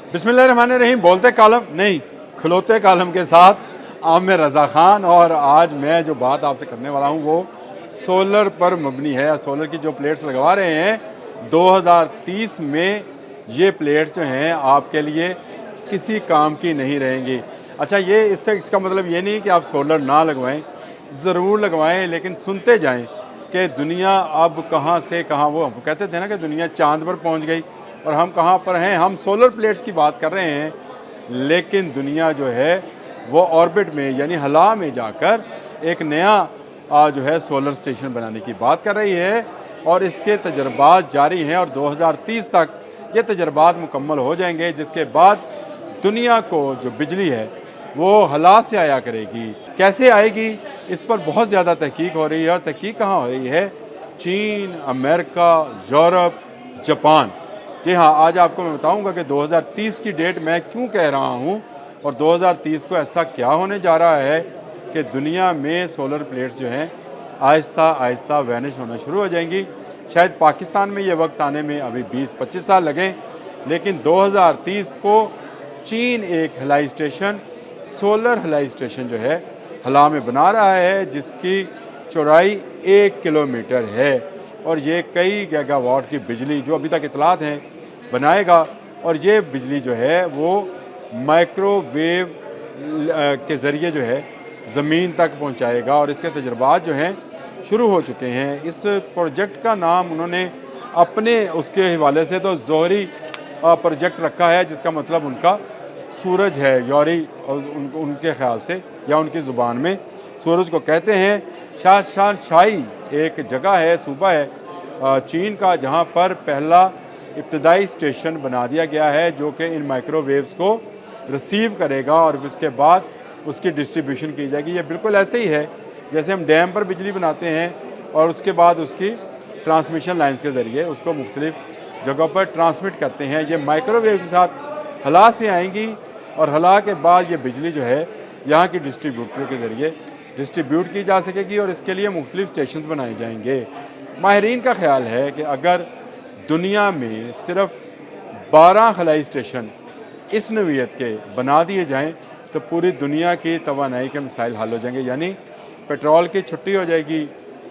बिस्मिल्लाहिर्रहमानिर्रहीम। बोलते कालम नहीं, खिलौते कालम के साथ आमिर रज़ा ख़ान। और आज मैं जो बात आपसे करने वाला हूँ वो सोलर पर मबनी है। सोलर की जो प्लेट्स लगवा रहे हैं 2030 में, ये प्लेट्स जो हैं आपके लिए किसी काम की नहीं रहेंगी। अच्छा, ये इसका मतलब ये नहीं कि आप सोलर ना लगवाएं, ज़रूर लगवाएं, लेकिन सुनते जाएं कि दुनिया अब कहाँ से कहाँ। वो हम कहते थे ना कि दुनिया चाँद पर पहुँच गई, और हम कहाँ पर हैं? हम सोलर प्लेट्स की बात कर रहे हैं, लेकिन दुनिया जो है वो ऑर्बिट में यानी हला में जाकर एक नया जो है सोलर स्टेशन बनाने की बात कर रही है, और इसके तजर्बात जारी हैं और 2030 तक ये तजर्बात मुकम्मल हो जाएंगे, जिसके बाद दुनिया को जो बिजली है वो हला से आया करेगी। कैसे आएगी, इस पर बहुत ज़्यादा तहकीक हो रही है। और तहकीक कहाँ हो रही है? चीन, अमेरिका, यूरोप, जापान। जी हाँ, आज आपको मैं बताऊंगा कि 2030 की डेट मैं क्यों कह रहा हूँ, और 2030 को ऐसा क्या होने जा रहा है कि दुनिया में सोलर प्लेट्स जो हैं आहिस्ता आहिस्ता वैनिश होना शुरू हो जाएंगी। शायद पाकिस्तान में ये वक्त आने में अभी 20-25 साल लगें, लेकिन 2030 को चीन एक हवाई स्टेशन, सोलर हवाई स्टेशन जो है हला में बना रहा है, जिसकी चौड़ाई 1 किलोमीटर है, और ये कई गीगावाट की बिजली जो अभी तक इतलात हैं बनाएगा। और ये बिजली जो है वो माइक्रोवेव के ज़रिए जो है ज़मीन तक पहुंचाएगा, और इसके तजर्बात जो हैं शुरू हो चुके हैं। इस प्रोजेक्ट का नाम उन्होंने अपने उसके हवाले से तो जोहरी प्रोजेक्ट रखा है, जिसका मतलब उनका सूरज है। योरी उनके ख्याल से या उनकी ज़ुबान में सूरज को कहते हैं। शाही एक जगह है, सूबा है चीन का, जहाँ पर पहला इब्तदाई स्टेशन बना दिया गया है, जो कि इन माइक्रोवेव्स को रिसीव करेगा और उसके बाद उसकी डिस्ट्रीब्यूशन की जाएगी। ये बिल्कुल ऐसे ही है जैसे हम डैम पर बिजली बनाते हैं और उसके बाद उसकी ट्रांसमिशन लाइन्स के ज़रिए उसको मुख्तलिफ़ जगहों पर ट्रांसमिट करते हैं। ये माइक्रोवेव के साथ हला से आएंगी, और हला के बाद ये बिजली जो है यहाँ की डिस्ट्रीब्यूटर के ज़रिए डिस्ट्रीब्यूट की जा सकेगी, और इसके लिए मुख्तलिफ़ स्टेशन बनाए जाएंगे। माहिरीन का ख्याल है कि अगर दुनिया में सिर्फ 12 खलाई स्टेशन इस नौइयत के बना दिए जाएं, तो पूरी दुनिया की तवानाई के मसाइल हल हो जाएंगे। यानी पेट्रोल की छुट्टी हो जाएगी,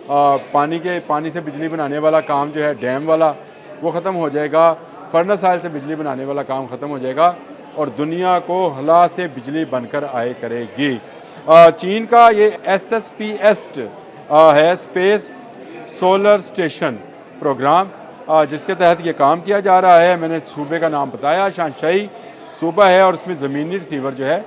पानी से बिजली बनाने वाला काम जो है डैम वाला वो ख़त्म हो जाएगा, फर्नेस ऑयल से बिजली बनाने वाला काम ख़त्म हो जाएगा, और दुनिया को हला से बिजली बनकर आए करेगी। चीन का ये SSPS है, स्पेस सोलर स्टेशन प्रोग्राम, जिसके तहत ये काम किया जा रहा है। मैंने सूबे का नाम बताया, शानशाई सूबा है, और उसमें ज़मीनी रिसीवर जो है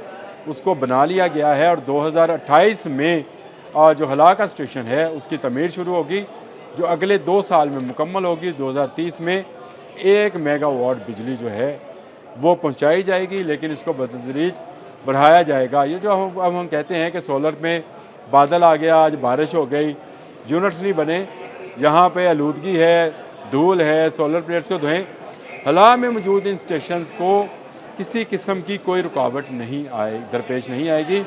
उसको बना लिया गया है, और 2028 में जो हला का स्टेशन है उसकी तमीर शुरू होगी, जो अगले 2 साल में मुकम्मल होगी। 2030 में 1 मेगावाट बिजली जो है वो पहुंचाई जाएगी, लेकिन इसको बतदरीज बढ़ाया जाएगा। ये जो अब हम कहते हैं कि सोलर में बादल आ गया, आज बारिश हो गई, यूनिट्स नहीं बने, यहाँ पे आलूदगी है, धूल है, सोलर प्लेट्स को धोएं। हला में मौजूद इन स्टेशंस को किसी किस्म की कोई रुकावट नहीं दरपेश नहीं आएगी,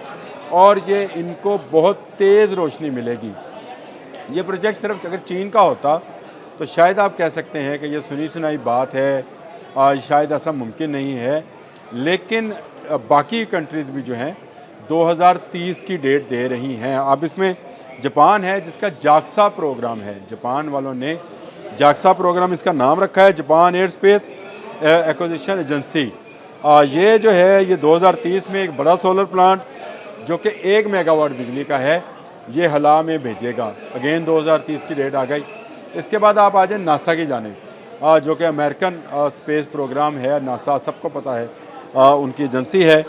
और ये इनको बहुत तेज़ रोशनी मिलेगी। ये प्रोजेक्ट सिर्फ अगर चीन का होता तो शायद आप कह सकते हैं कि ये सुनी सुनाई बात है, शायद ऐसा मुमकिन नहीं है, लेकिन बाकी कंट्रीज़ भी जो हैं 2030 की डेट दे रही हैं। अब इसमें जापान है, जिसका जाक्सा प्रोग्राम है। जापान वालों ने जाक्सा प्रोग्राम इसका नाम रखा है, Japan air space acquisition agency. ये जो है ये 2030 में एक बड़ा सोलर प्लांट जो कि 1 मेगावाट बिजली का है ये हला में भेजेगा। अगेन 2030 की डेट आ गई। इसके बाद आप आ जाए नासा की जाने, जो कि अमेरिकन स्पेस प्रोग्राम है। नासा सबको पता है, उनकी एजेंसी है।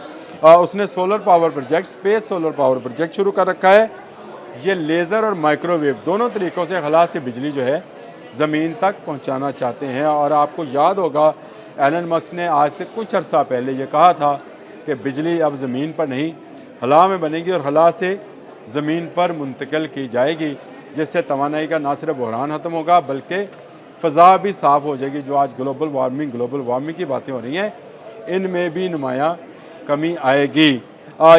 उसने solar power project, space solar power project शुरू कर रखा है। ये लेज़र और माइक्रोवेव दोनों तरीक़ों से हला से बिजली जो है ज़मीन तक पहुंचाना चाहते हैं। और आपको याद होगा एलन मस्क ने आज से कुछ अर्सा पहले ये कहा था कि बिजली अब ज़मीन पर नहीं हला में बनेगी, और हला से ज़मीन पर मुंतकिल की जाएगी, जिससे तवानाई का ना सिर्फ बहरान ख़त्म होगा बल्कि फ़ज़ा भी साफ़ हो जाएगी। जो आज ग्लोबल वार्मिंग की बातें हो रही हैं, इनमें भी नुमाया कमी आएगी।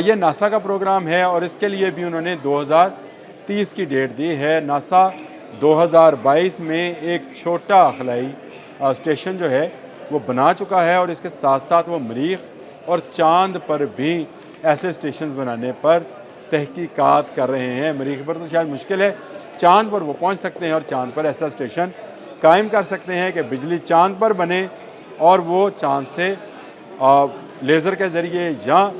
ये नासा का प्रोग्राम है, और इसके लिए भी उन्होंने 2030 की डेट दी है। नासा 2022 में एक छोटा खलाई स्टेशन जो है वो बना चुका है और इसके साथ साथ वो मरीख और चाँद पर भी ऐसे स्टेशन बनाने पर तहकीकात कर रहे हैं। मरीख पर तो शायद मुश्किल है, चाँद पर वो पहुंच सकते हैं और चाँद पर ऐसा स्टेशन कायम कर सकते हैं कि बिजली चाँद पर बने और वो चाँद से लेज़र के ज़रिए या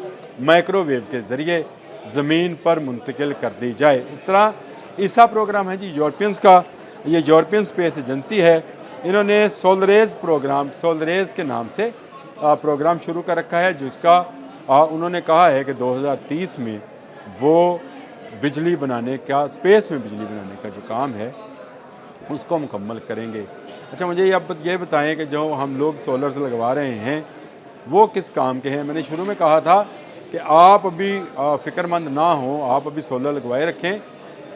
माइक्रोवेव के ज़रिए ज़मीन पर मुंतकिल कर दी जाए। इस तरह ईसा प्रोग्राम है जी यूरोपियंस का, ये यूरोपियन स्पेस एजेंसी है, इन्होंने सोलरेज़ प्रोग्राम, सोलरेज़ के नाम से प्रोग्राम शुरू कर रखा है, जिसका उन्होंने कहा है कि 2030 में वो बिजली बनाने का, स्पेस में बिजली बनाने का जो काम है उसको मुकम्मल करेंगे। अच्छा, मुझे अब ये बताएं कि जो हम लोग सोलर्स लगवा रहे हैं वो किस काम के हैं। मैंने शुरू में कहा था कि आप अभी फ़िक्रमंद ना हो, आप अभी सोलर लगवाए रखें,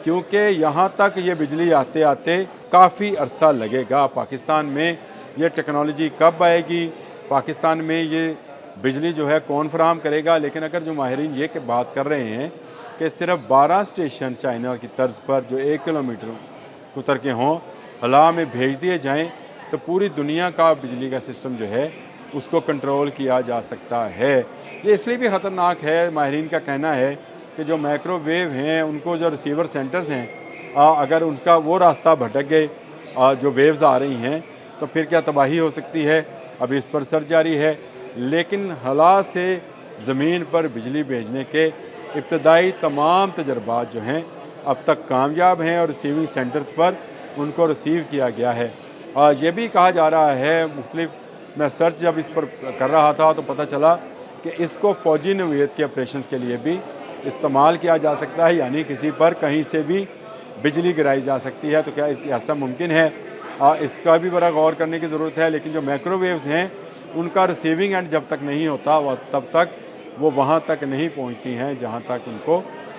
क्योंकि यहाँ तक ये बिजली आते आते काफ़ी अरसा लगेगा। पाकिस्तान में ये टेक्नोलॉजी कब आएगी, पाकिस्तान में ये बिजली जो है कौन फराहम करेगा। लेकिन अगर जो माहिरीन ये बात कर रहे हैं कि सिर्फ 12 स्टेशन चाइना की तर्ज पर जो 1 किलोमीटर उतर के हों हला में भेज दिए जाएं, तो पूरी दुनिया का बिजली का सिस्टम जो है उसको कंट्रोल किया जा सकता है। ये इसलिए भी ख़तरनाक है, माहिरीन का कहना है कि जो माइक्रोवेव हैं उनको जो रिसीवर सेंटर्स हैं, अगर उनका वो रास्ता भटक गए, जो वेव्स आ रही हैं, तो फिर क्या तबाही हो सकती है। अभी इस पर सर्च जारी है, लेकिन हला से ज़मीन पर बिजली भेजने के इब्तदाई तमाम तजर्बात जो हैं अब तक कामयाब हैं और रिसीविंग सेंटर्स पर उनको रिसीव किया गया है। ये भी कहा जा रहा है, मुख्तलिफ मैं सर्च जब इस पर कर रहा था तो पता चला कि इसको फ़ौजी नवीयत के ऑपरेशंस के लिए भी इस्तेमाल किया जा सकता है, यानी किसी पर कहीं से भी बिजली गिराई जा सकती है। तो क्या ऐसा मुमकिन है, इसका भी बड़ा गौर करने की ज़रूरत है। लेकिन जो माइक्रोवेव्स हैं उनका रिसीविंग एंड जब तक नहीं होता वह तब तक वो वहाँ तक नहीं पहुँचती हैं जहाँ तक उनको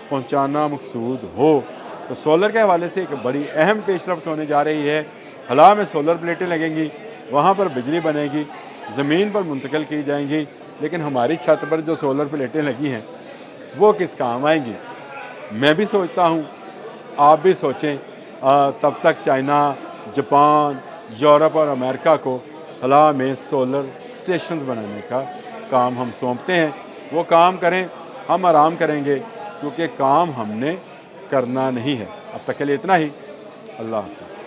पहुँचाना मकसूद हो। तो सोलर के हवाले से एक बड़ी अहम पेशरफ्त होने जा रही है। हला में सोलर प्लेटें लगेंगी, वहाँ पर बिजली बनेगी, ज़मीन पर मुंतकिल की जाएंगी। लेकिन हमारी छत पर जो सोलर प्लेटें लगी हैं वो किस काम आएंगी, मैं भी सोचता हूँ, आप भी सोचें। तब तक चाइना, जापान, यूरोप और अमेरिका को हला में सोलर स्टेशंस बनाने का काम हम सौंपते हैं। वो काम करें, हम आराम करेंगे, क्योंकि काम हमने करना नहीं है। अब तक के लिए इतना ही। अल्लाह हाफ़िज़।